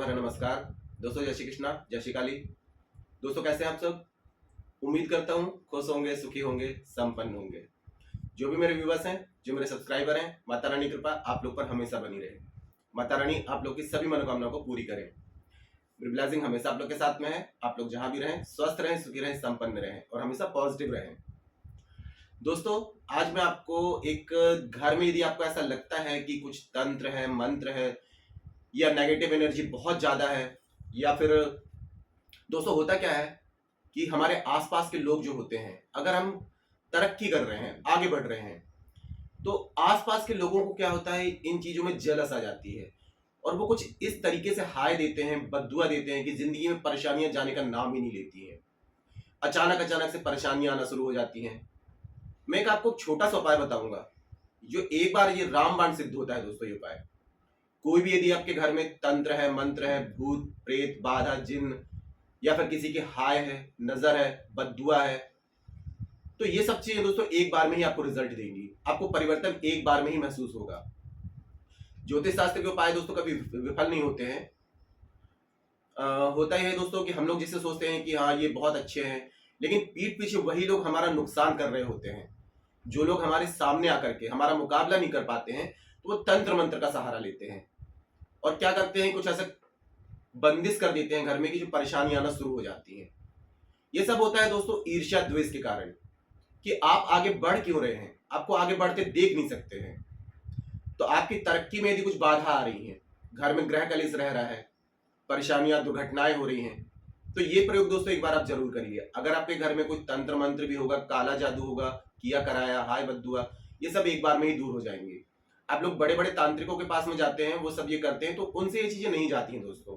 हमारा नमस्कार। दोस्तों जय श्री कृष्णा, जय श्री काली। दोस्तों कैसे हैं आप सब? उम्मीद करता हूँ खुश होंगे, सुखी होंगे, संपन्न होंगे। जो भी मेरे व्यूवर्स हैं, जो मेरे सब्सक्राइबर हैं, माता रानी कृपा आप लोग पर हमेशा बनी रहे। माता रानी आप लोग की सभी मनोकामनाओं को पूरी करें। मेरी ब्लेसिंग हमेशा आप लोग के साथ में है। आप लोग जहां भी रहें स्वस्थ रहें, सुखी रहें, संपन्न रहें और हमेशा पॉजिटिव रहें। दोस्तों आज मैं आपको एक घर में यदि आपको ऐसा लगता है कि कुछ तंत्र है, मंत्र है या नेगेटिव एनर्जी बहुत ज्यादा है, या फिर दोस्तों होता क्या है कि हमारे आसपास के लोग जो होते हैं, अगर हम तरक्की कर रहे हैं, आगे बढ़ रहे हैं, तो आसपास के लोगों को क्या होता है, इन चीजों में जलस आ जाती है और वो कुछ इस तरीके से हाय देते हैं, बद्दुआ देते हैं कि जिंदगी में परेशानियां जाने का नाम ही नहीं लेती हैं। अचानक अचानक से परेशानियां आना शुरू हो जाती हैं। मैं एक आपको छोटा सा उपाय बताऊंगा जो एक बार ये रामबाण सिद्ध होता है। दोस्तों ये उपाय कोई भी यदि आपके घर में तंत्र है, मंत्र है, भूत प्रेत बाधा जिन या फिर किसी की हाय है, नजर है, बद्दुआ है, तो ये सब चीजें दोस्तों एक बार में ही आपको रिजल्ट देंगी। आपको परिवर्तन एक बार में ही महसूस होगा। ज्योतिष शास्त्र के उपाय दोस्तों कभी विफल नहीं होते हैं। होता ही है दोस्तों कि हम लोग जिससे सोचते हैं कि हाँ ये बहुत अच्छे हैं, लेकिन पीठ पीछे वही लोग हमारा नुकसान कर रहे होते हैं। जो लोग हमारे सामने आकर के हमारा मुकाबला नहीं कर पाते हैं, तो वो तंत्र मंत्र का सहारा लेते हैं और क्या करते हैं, कुछ ऐसा बंदिश कर देते हैं घर में कि जो परेशानी आना शुरू हो जाती है। ये सब होता है दोस्तों ईर्ष्या द्वेष के कारण कि आप आगे बढ़ क्यों रहे हैं, आपको आगे बढ़ते देख नहीं सकते हैं। तो आपकी तरक्की में यदि कुछ बाधा आ रही है, घर में ग्रह कलेश रह रहा है, परेशानियां दुर्घटनाएं हो रही हैं, तो ये प्रयोग दोस्तों एक बार आप जरूर करिए। अगर आपके घर में कोई तंत्र मंत्र भी होगा, काला जादू होगा, किया कराया, हाय बद्दुआ, ये सब एक बार में ही दूर हो जाएंगे। आप लोग बड़े बड़े तांत्रिकों के पास में जाते हैं, वो सब ये करते हैं, तो उनसे ये चीजें नहीं जाती हैं दोस्तों,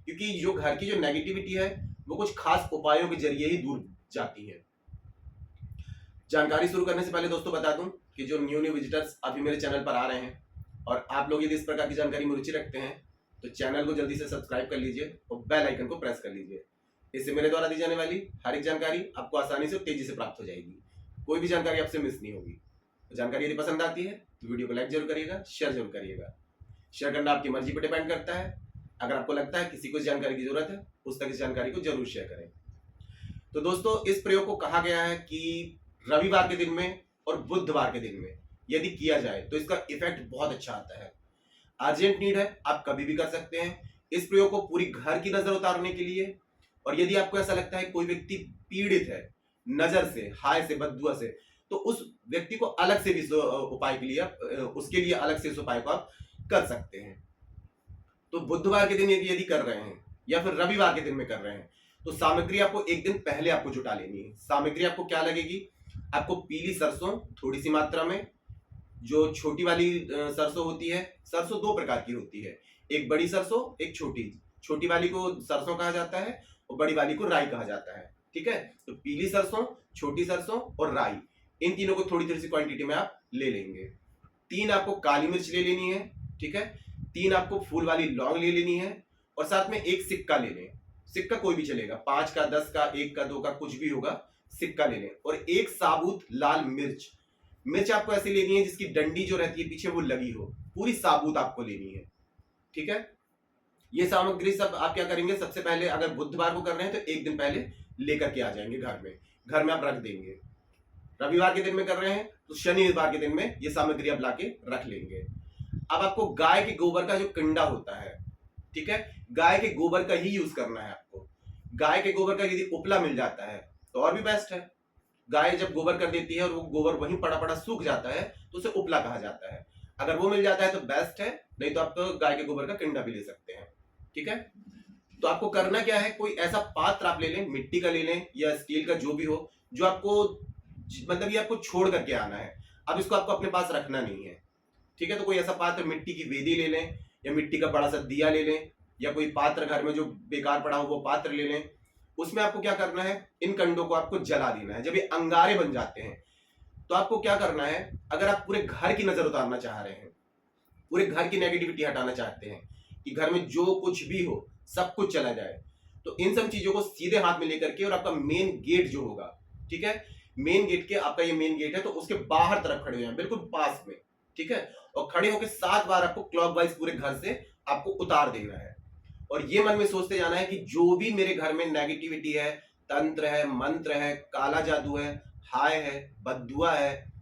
क्योंकि जो घर की जो नेगेटिविटी है वो कुछ खास उपायों के जरिए ही दूर जाती है। जानकारी शुरू करने से पहले दोस्तों बता दूं कि जो न्यू विजिटर्स अभी मेरे चैनल पर आ रहे हैं और आप लोग यदि इस प्रकार की जानकारी में रुचि रखते हैं, तो चैनल को जल्दी से सब्सक्राइब कर लीजिए और बेल आइकन को प्रेस कर लीजिए। इससे मेरे द्वारा दी जाने वाली हर एक जानकारी आपको आसानी से और तेजी से प्राप्त हो जाएगी। कोई भी जानकारी आपसे मिस नहीं होगी। तो जानकारी यदि पसंद आती है तो वीडियो को लाइक जरूर करिएगा, शेयर जरूर करिएगा। शेयर करना आपकी मर्जी पर डिपेंड करता है। अगर आपको लगता है किसी को इस जानकारी की जरूरत है, उस तक इस जानकारी को जरूर शेयर करें। तो दोस्तों इस प्रयोग को कहा गया है कि रविवार के दिन में और बुधवार के दिन में यदि किया जाए तो इसका इफेक्ट बहुत अच्छा आता है। अर्जेंट नीड है, आप कभी भी कर सकते हैं इस प्रयोग को पूरी घर की नजर उतारने के लिए। और यदि आपको ऐसा लगता है कोई व्यक्ति पीड़ित है नजर से, हाय से, बद्दुआ से, तो उस व्यक्ति को अलग से भी उपाय के लिए उसके लिए अलग से इस उपाय को आप कर सकते हैं। तो बुधवार के दिन यदि कर रहे हैं या फिर रविवार के दिन में कर रहे हैं, तो सामग्री आपको एक दिन पहले आपको जुटा लेनी है। सामग्री आपको क्या लगेगी, आपको पीली सरसों थोड़ी सी मात्रा में, जो छोटी वाली सरसों होती है, सरसों दो प्रकार की होती है, एक बड़ी सरसों, एक छोटी। छोटी वाली को सरसों कहा जाता है और बड़ी वाली को राई कहा जाता है। ठीक है, तो पीली सरसों, छोटी सरसों और राई, इन तीनों को थोड़ी थोड़ी सी क्वांटिटी में आप ले लेंगे। 3 आपको काली मिर्च ले लेनी है। ठीक है, 3 आपको फूल वाली लौंग ले लेनी है और साथ में एक सिक्का ले लें। सिक्का कोई भी चलेगा, 5 का, 10 का, 1 का, 2 का, कुछ भी होगा, सिक्का ले लें। और एक साबुत लाल मिर्च। मिर्च आपको ऐसी लेनी है जिसकी डंडी जो रहती है पीछे वो लगी हो, पूरी साबुत आपको लेनी है। ठीक है, ये सामग्री सब आप क्या करेंगे, सबसे पहले अगर बुधवार को कर रहे हैं तो एक दिन पहले लेकर के आ जाएंगे घर में आप रख देंगे। रविवार के दिन में कर रहे हैं तो शनिवार के दिन में ये सामग्री आप लाके रख लेंगे। अब आपको गाय के गोबर का जो कंडा होता है, ठीक है, गाय के गोबर का ही यूज करना है आपको। गाय के गोबर का यदि उपला मिल जाता है तो और भी बेस्ट है। गाय जब गोबर कर देती है और वो गोबर वहीं पड़ा पड़ा सूख जाता है तो उसे उपला कहा जाता है। अगर वो मिल जाता है तो बेस्ट है, नहीं तो आप तो गाय के गोबर का कंडा भी ले सकते हैं। ठीक है, तो आपको करना क्या है, कोई ऐसा पात्र आप ले लें, मिट्टी का ले लें या स्टील का, जो भी हो, जो आपको मतलब ये आपको छोड़ करके आना है। अब इसको आपको अपने पास रखना नहीं है। ठीक है, तो कोई ऐसा पात्र, मिट्टी की वेदी ले लें या मिट्टी का बड़ा सा दिया ले लें या कोई पात्र घर में जो बेकार पड़ा हो वो पात्र ले लें। उसमें आपको क्या करना है, इन कंडों को आपको जला देना है। जब ये अंगारे बन जाते हैं तो आपको क्या करना है, अगर आप पूरे घर की नजर उतारना चाह रहे हैं, पूरे घर की नेगेटिविटी हटाना चाहते हैं कि घर में जो कुछ भी हो सब कुछ चला जाए, तो इन सब चीजों को सीधे हाथ में लेकर के और आपका मेन गेट जो होगा, ठीक है, मेन गेट के, आपका ये मेन गेट है तो उसके बाहर तरफ खड़े हो जाए, बिल्कुल पास में। ठीक है, और खड़े होकर 7 बार आपको क्लॉकवाइज पूरे घर से आपको उतार देना है। और ये मन में सोचते जाना है कि जो भी मेरे घर में नेगेटिविटी है, तंत्र है, मंत्र है, काला जादू है, हाय है, बद्दुआ है,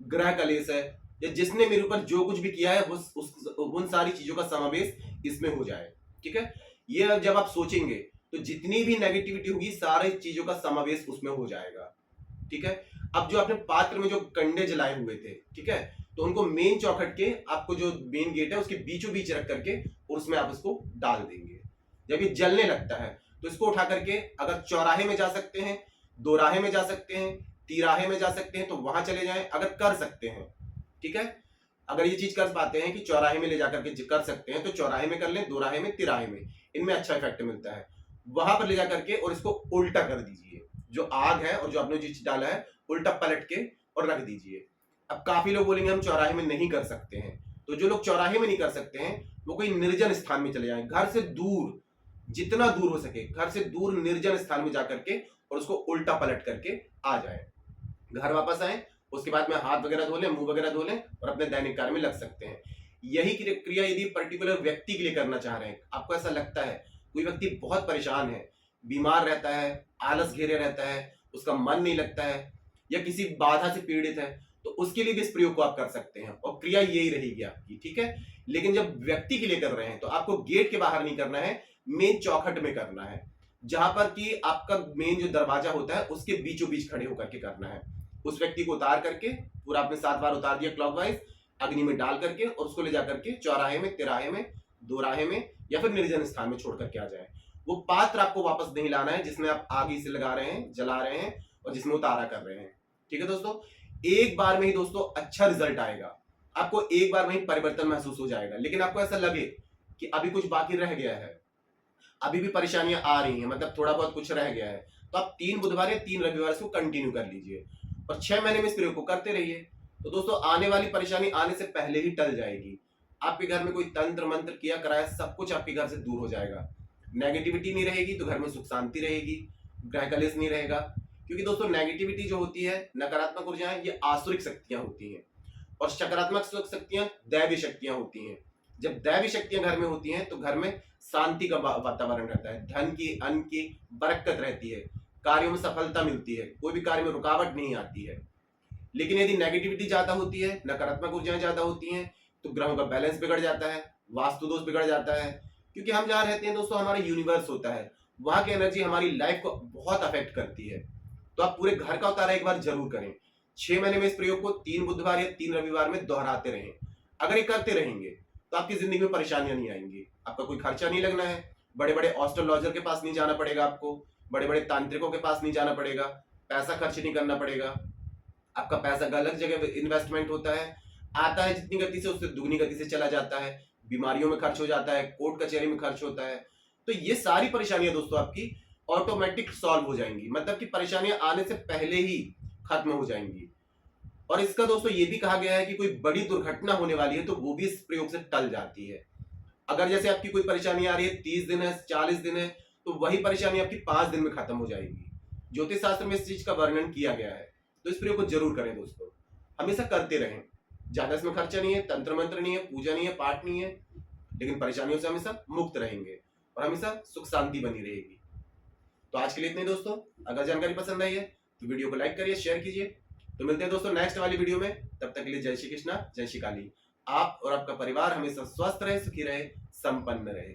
ग्रह कलेश है, या जिसने मेरे ऊपर जो कुछ भी किया है उन सारी चीजों का समावेश इसमें हो जाए। ठीक है, ये जब आप सोचेंगे तो जितनी भी नेगेटिविटी होगी सारी चीजों का समावेश उसमें हो जाएगा। ठीक है, अब जो आपने पात्र में जो कंडे जलाए हुए थे, ठीक है, तो उनको मेन चौखट के आपको जो मेन गेट है उसके बीचों बीच रख करके और उसमें आप उसको डाल देंगे। जब ये जलने लगता है तो इसको उठा करके अगर चौराहे में जा सकते हैं, दोराहे में जा सकते हैं, तिराहे में जा सकते हैं तो वहां चले जाएं अगर कर सकते हैं। ठीक है, अगर ये चीज कर पाते हैं कि चौराहे में ले जाकर के कर सकते हैं तो चौराहे में कर लें, दोराहे में, तिराहे में, इनमें अच्छा इफेक्ट मिलता है। वहां पर ले जाकर के और इसको उल्टा कर दीजिए, जो आग है और जो आपने चीज डाला है उल्टा पलट के और रख दीजिए। अब काफी लोग बोलेंगे हम चौराहे में नहीं कर सकते हैं, तो जो लोग चौराहे में नहीं कर सकते हैं वो कोई निर्जन स्थान में चले जाएं, घर से दूर, जितना दूर हो सके घर से दूर निर्जन स्थान में जाकर के और उसको उल्टा पलट करके आ जाए। घर वापस आए, उसके बाद में हाथ वगैरह धो लें, मुंह वगैरह धो लें और अपने दैनिक कार्य में लग सकते हैं। यही क्रिया यदि पर्टिकुलर व्यक्ति के लिए करना चाह रहे हैं, आपको ऐसा लगता है कोई व्यक्ति बहुत परेशान है, बीमार रहता है, आलस घेरे रहता है, उसका मन नहीं लगता है या किसी बाधा से पीड़ित है, तो उसके लिए भी इस प्रयोग को आप कर सकते हैं और क्रिया यही रहेगी आपकी। ठीक है, लेकिन जब व्यक्ति के लिए कर रहे हैं तो आपको गेट के बाहर नहीं करना है, मेन चौखट में करना है, जहां पर कि आपका मेन जो दरवाजा होता है उसके बीचों बीच खड़े होकर के करना है। उस व्यक्ति को उतार करके पूरा आपने 7 बार उतार दिया क्लॉकवाइज, अग्नि में डाल करके और उसको ले जाकर के चौराहे में, तिराहे में, दोराहे में या फिर निर्जन स्थान में छोड़ करके आ जाए। वो पात्र आपको वापस नहीं लाना है जिसमें आप आग से लगा रहे हैं, जला रहे हैं और जिसमें उतारा कर रहे हैं। ठीक है दोस्तों, एक बार में ही दोस्तों अच्छा रिजल्ट आएगा, आपको एक बार में ही परिवर्तन महसूस हो जाएगा। लेकिन आपको ऐसा लगे कि अभी कुछ बाकी रह गया है, अभी भी परेशानियां आ रही हैं, मतलब थोड़ा बहुत कुछ रह गया है, तो आप 3 बुधवार या 3 रविवार इसको कंटिन्यू कर लीजिए और 6 महीने में इस प्रयोग को करते रहिए। तो दोस्तों आने वाली परेशानी आने से पहले ही टल जाएगी। आपके घर में कोई तंत्र मंत्र किया कराया सब कुछ आपके घर से दूर हो जाएगा। नेगेटिविटी नहीं रहेगी तो घर में सुख शांति रहेगी, ग्रह कलेश नहीं रहेगा। क्योंकि दोस्तों नेगेटिविटी जो होती है, नकारात्मक ऊर्जाएं, ये आसुरिक शक्तियां होती हैं और सकारात्मक शक्तियां दैवी शक्तियां होती हैं। जब दैवी शक्तियां घर में होती हैं तो घर में शांति का वातावरण रहता है, धन की, अन्न की बरकत रहती है, कार्यों में सफलता मिलती है, कोई भी कार्य में रुकावट नहीं आती है। लेकिन यदि नेगेटिविटी ज्यादा होती है, नकारात्मक ऊर्जाएं ज्यादा होती हैं तो ग्रहों का बैलेंस बिगड़ जाता है, वास्तु दोष बिगड़ जाता है। क्योंकि हम जहाँ रहते हैं दोस्तों हमारा यूनिवर्स होता है, वहां की एनर्जी हमारी लाइफ को बहुत अफेक्ट करती है। तो आप पूरे घर का उतारा एक बार जरूर करें। 6 महीने में इस प्रयोग को 3 बुधवार या 3 रविवार में दोहराते रहें। अगर ये करते रहेंगे तो आपकी जिंदगी में परेशानियां नहीं आएंगी, आपका कोई खर्चा नहीं लगना है, बड़े बड़े एस्ट्रोलॉजर के पास नहीं जाना पड़ेगा, आपको बड़े बड़े तांत्रिकों के पास नहीं जाना पड़ेगा, पैसा खर्च नहीं करना पड़ेगा। आपका पैसा गलत जगह इन्वेस्टमेंट होता है, आता है जितनी गति से उससे दुगनी गति से चला जाता है, बीमारियों में खर्च हो जाता है, कोर्ट कचहरी में खर्च होता है। तो ये सारी परेशानियां दोस्तों आपकी ऑटोमेटिक सॉल्व हो जाएंगी, मतलब कि परेशानियां आने से पहले ही खत्म हो जाएंगी। और इसका दोस्तों ये भी कहा गया है कि कोई बड़ी दुर्घटना होने वाली है तो वो भी इस प्रयोग से टल जाती है। अगर जैसे आपकी कोई परेशानी आ रही है 30 दिन है, 40 दिन है, तो वही परेशानी आपकी 5 दिन में खत्म हो जाएगी। ज्योतिष शास्त्र में इस चीज का वर्णन किया गया है। तो इस प्रयोग को जरूर करें दोस्तों, हमेशा करते रहें। ज्यादा इसमें खर्चा नहीं है, तंत्र मंत्र नहीं है, पूजा नहीं है, पाठ नहीं है, लेकिन परेशानियों से हमेशा मुक्त रहेंगे और हमेशा सुख शांति बनी रहेगी। तो आज के लिए इतने दोस्तों, अगर जानकारी पसंद आई है तो वीडियो को लाइक करिए, शेयर कीजिए। तो मिलते हैं दोस्तों नेक्स्ट वाली वीडियो में, तब तक के लिए जय श्री कृष्णा, जय श्री काली। आप और आपका परिवार हमेशा स्वस्थ रहे, सुखी रहे, संपन्न रहे।